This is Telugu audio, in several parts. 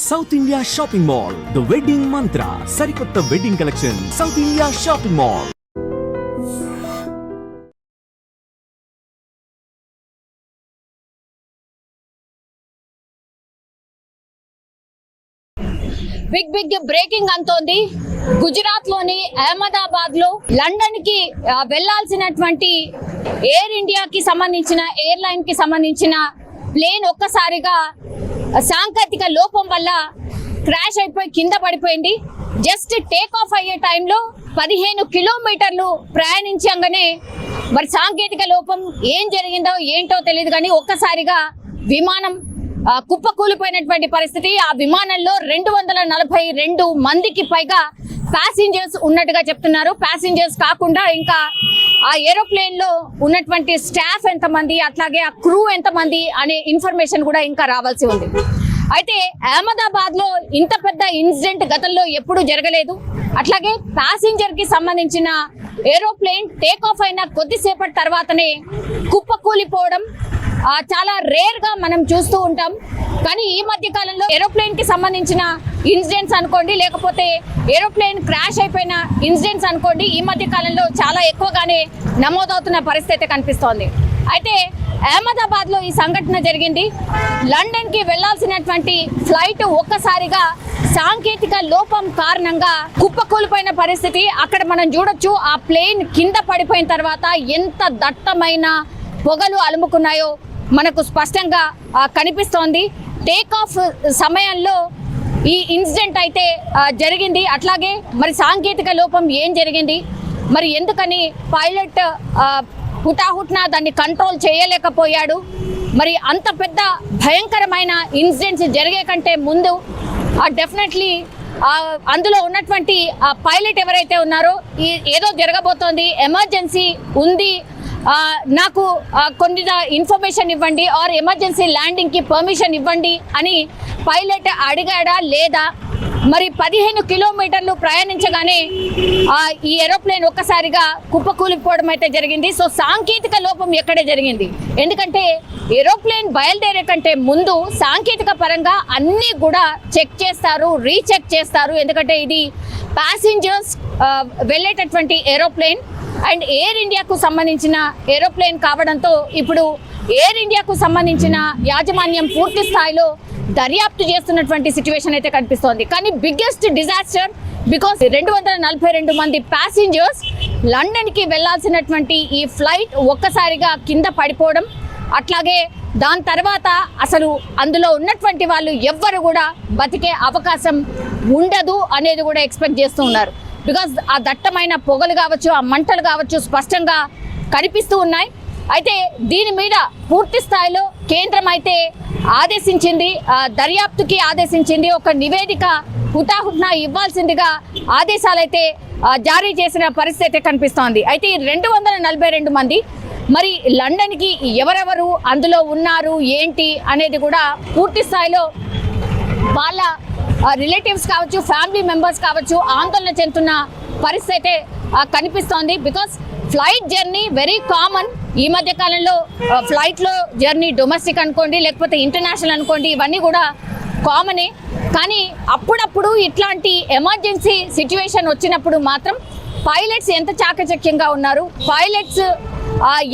South India shopping mall, the wedding Mantra, సరికొత్త wedding collection, South India shopping mall. Big breaking అంతోంది. గుజరాత్ లోని అహ్మదాబాద్ లో లండన్ కి వెళ్లాల్సినటువంటి ఎయిర్ ఇండియాకి సంబంధించిన ఎయిర్లైన్ కి సంబంధించిన ప్లేన్ ఒక్కసారిగా సాంకేతిక లోపం వల్ల క్రాష్ అయిపోయి కింద పడిపోయింది. జస్ట్ టేక్ ఆఫ్ అయ్యే టైంలో 15 కిలోమీటర్లు ప్రయాణించగానే మరి సాంకేతిక లోపం ఏం జరిగిందో ఏంటో తెలియదు కానీ ఒక్కసారిగా విమానం కుప్పకూలిపోయినటువంటి పరిస్థితి. ఆ విమానంలో 242 మందికి పైగా ప్యాసింజర్స్ ఉన్నట్టుగా చెప్తున్నారు. ప్యాసింజర్స్ కాకుండా ఇంకా ఆ ఏరోప్లేన్ లో ఉన్నటువంటి స్టాఫ్ ఎంతమంది, అట్లాగే ఆ క్రూ ఎంతమంది అనే ఇన్ఫర్మేషన్ కూడా ఇంకా రావాల్సి ఉంది. అయితే అహ్మదాబాద్ లో ఇంత పెద్ద ఇన్సిడెంట్ గతంలో ఎప్పుడూ జరగలేదు. అట్లాగే ప్యాసింజర్ కి సంబంధించిన ఏరోప్లేన్ టేక్ ఆఫ్ అయిన కొద్దిసేపటి తర్వాతనే కుప్పకూలిపోవడం చాలా రేర్ గా మనం చూస్తూ ఉంటాం. కానీ ఈ మధ్య కాలంలో ఏరోప్లేన్ కి సంబంధించిన ఇన్సిడెంట్స్ అనుకోండి, లేకపోతే ఏరోప్లేన్ క్రాష్ అయిపోయిన ఇన్సిడెంట్స్ అనుకోండి, ఈ మధ్య కాలంలో చాలా ఎక్కువగానే నమోదవుతున్న పరిస్థితి కనిపిస్తోంది. అయితే అహ్మదాబాద్ లో ఈ సంఘటన జరిగింది. లండన్ కి వెళ్లాల్సినటువంటి ఫ్లైట్ ఒక్కసారిగా సాంకేతిక లోపం కారణంగా కుప్పకూలిపోయిన పరిస్థితి. అక్కడ మనం చూడొచ్చు ఆ ప్లేన్ కింద పడిపోయిన తర్వాత ఎంత దట్టమైన పొగలు అలుముకున్నాయో మనకు స్పష్టంగా కనిపిస్తోంది. టేక్ ఆఫ్ సమయంలో ఈ ఇన్సిడెంట్ అయితే జరిగింది. అట్లాగే మరి సాంకేతిక లోపం ఏం జరిగింది, మరి ఎందుకని పైలట్ హుటాహుట్న దాన్ని కంట్రోల్ చేయలేకపోయాడు, మరి అంత పెద్ద భయంకరమైన ఇన్సిడెంట్స్ జరిగే కంటే ముందు డెఫినెట్లీ అందులో ఉన్నటువంటి పైలట్ ఎవరైతే ఉన్నారో ఏదో జరగబోతోంది, ఎమర్జెన్సీ ఉంది, నాకు కొన్ని ఇన్ఫర్మేషన్ ఇవ్వండి ఆర్ ఎమర్జెన్సీ ల్యాండింగ్ కి పర్మిషన్ ఇవ్వండి అని పైలట్ అడిగాడా లేదా, మరి 15 కిలోమీటర్లు ప్రయాణించగానే ఈ ఏరోప్లేన్ ఒక్కసారిగా కుప్పకూలిపోవడం అయితే జరిగింది. సో సాంకేతిక లోపం ఎక్కడే జరిగింది, ఎందుకంటే ఏరోప్లేన్ బయలుదేరే కంటే ముందు సాంకేతిక పరంగా అన్నీ కూడా చెక్ చేస్తారు, రీచెక్ చేస్తారు. ఎందుకంటే ఇది ప్యాసింజర్స్ వెళ్ళేటటువంటి ఏరోప్లేన్ అండ్ ఎయిర్ ఇండియాకు సంబంధించిన ఏరోప్లేన్ కావడంతో ఇప్పుడు ఎయిర్ ఇండియాకు సంబంధించిన యాజమాన్యం పూర్తి స్థాయిలో దర్యాప్తు చేస్తున్నటువంటి సిచ్యువేషన్ అయితే కనిపిస్తోంది. కానీ బిగ్గెస్ట్ డిజాస్టర్ బికాస్ 242 మంది ప్యాసింజర్స్ లండన్ కి వెళ్లాల్సినటువంటి ఈ ఫ్లైట్ ఒక్కసారిగా కింద పడిపోవడం, అట్లాగే దాని తర్వాత అసలు అందులో ఉన్నటువంటి వాళ్ళు ఎవ్వరు కూడా బతికే అవకాశం ఉండదు అనేది కూడా ఎక్స్పెక్ట్ చేస్తూ ఉన్నారు. బికాస్ ఆ దట్టమైన పొగలు కావచ్చు, ఆ మంటలు కావచ్చు స్పష్టంగా కనిపిస్తూ ఉన్నాయి. అయితే దీని మీద పూర్తి స్థాయిలో కేంద్రం అయితే ఆదేశించింది, దర్యాప్తుకి ఆదేశించింది, ఒక నివేదిక హుటాహుట్న ఇవ్వాల్సిందిగా ఆదేశాలైతే జారీ చేసిన పరిస్థితి కనిపిస్తోంది. అయితే 242 మంది మరి లండన్కి ఎవరెవరు అందులో ఉన్నారు ఏంటి అనేది కూడా పూర్తి స్థాయిలో వాళ్ళ రిలేటివ్స్ కావచ్చు, ఫ్యామిలీ మెంబర్స్ కావచ్చు ఆందోళన చెందుతున్న పరిస్థితి కనిపిస్తోంది. Because flight journey very common. ఈ మధ్య కాలంలో ఫ్లైట్లో జర్నీ డొమెస్టిక్ అనుకోండి, లేకపోతే ఇంటర్నేషనల్ అనుకోండి, ఇవన్నీ కూడా కామనే. కానీ అప్పుడప్పుడు ఇట్లాంటి ఎమర్జెన్సీ సిచ్యువేషన్ వచ్చినప్పుడు మాత్రం పైలట్స్ ఎంత చాకచక్యంగా ఉన్నారు, పైలట్స్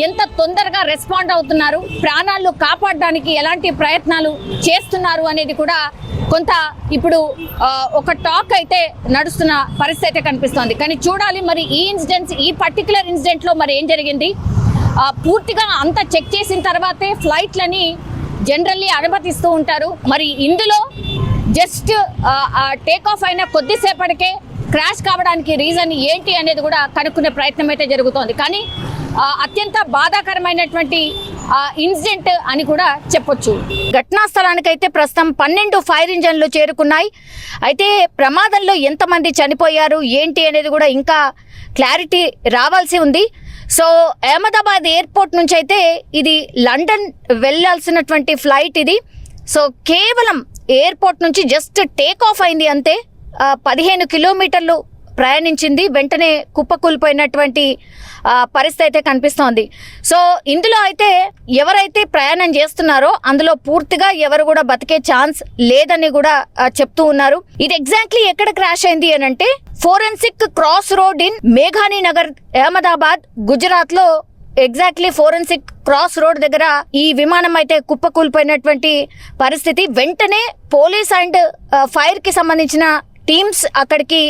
ఎంత తొందరగా రెస్పాండ్ అవుతున్నారు, ప్రాణాలు కాపాడడానికి ఎలాంటి ప్రయత్నాలు చేస్తున్నారు అనేది కూడా కొంత ఇప్పుడు ఒక టాక్ అయితే నడుస్తున్న పరిస్థితి కనిపిస్తోంది. కానీ చూడాలి మరి ఈ ఇన్సిడెంట్స్, ఈ పర్టికులర్ ఇన్సిడెంట్లో మరి ఏం జరిగింది. పూర్తిగా అంతా చెక్ చేసిన తర్వాతే ఫ్లైట్లని జనరల్లీ అనుమతిస్తూ ఉంటారు. మరి ఇందులో జస్ట్ టేక్ ఆఫ్ అయిన కొద్దిసేపటికే క్రాష్ కావడానికి రీజన్ ఏంటి అనేది కూడా కనుక్కునే ప్రయత్నం అయితే జరుగుతోంది. కానీ అత్యంత బాధాకరమైనటువంటి ఇన్సిడెంట్ అని కూడా చెప్పొచ్చు. ఘటనా స్థలానికైతే ప్రస్తుతం 12 ఫైర్ ఇంజన్లు చేరుకున్నాయి. అయితే ప్రమాదంలో ఎంతమంది చనిపోయారు ఏంటి అనేది కూడా ఇంకా క్లారిటీ రావాల్సి ఉంది. సో అహ్మదాబాద్ ఎయిర్పోర్ట్ నుంచి అయితే ఇది లండన్ వెళ్ళాల్సినటువంటి ఫ్లైట్ ఇది. సో కేవలం ఎయిర్పోర్ట్ నుంచి జస్ట్ టేక్ ఆఫ్ అయింది అంతే. 15 కిలోమీటర్లు ప్రయాణించింది వెంటనే కుప్పకూలిపోయినటువంటి పరిస్థితి అయితే కనిపిస్తోంది. సో ఇందులో అయితే ఎవరైతే ప్రయాణం చేస్తున్నారో అందులో పూర్తిగా ఎవరు కూడా బతికే ఛాన్స్ లేదని కూడా చెప్తూ ఉన్నారు. ఇది ఎగ్జాక్ట్లీ ఎక్కడ క్రాష్ అయింది అని అంటే ఫోరెన్సిక్ క్రాస్ రోడ్ ఇన్ మేఘానీ నగర్, అహ్మదాబాద్, గుజరాత్ లో ఎగ్జాక్ట్లీ ఫోరెన్సిక్ క్రాస్ రోడ్ దగ్గర ఈ విమానం అయితే కుప్పకూలిపోయినటువంటి పరిస్థితి. వెంటనే పోలీస్ అండ్ ఫైర్ కి సంబంధించిన టీమ్స్ అక్కడికి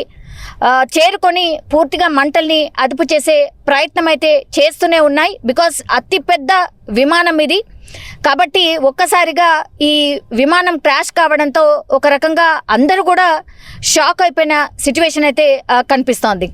చేరుకొని పూర్తిగా మంటల్ని అదుపు చేసే ప్రయత్నం అయితే చేస్తూనే ఉన్నాయి. బికాస్ అతి పెద్ద విమానం ఇది కాబట్టి ఒక్కసారిగా ఈ విమానం క్రాష్ కావడంతో ఒక రకంగా అందరూ కూడా షాక్ అయిపోయిన సిచ్యువేషన్ అయితే కనిపిస్తోంది.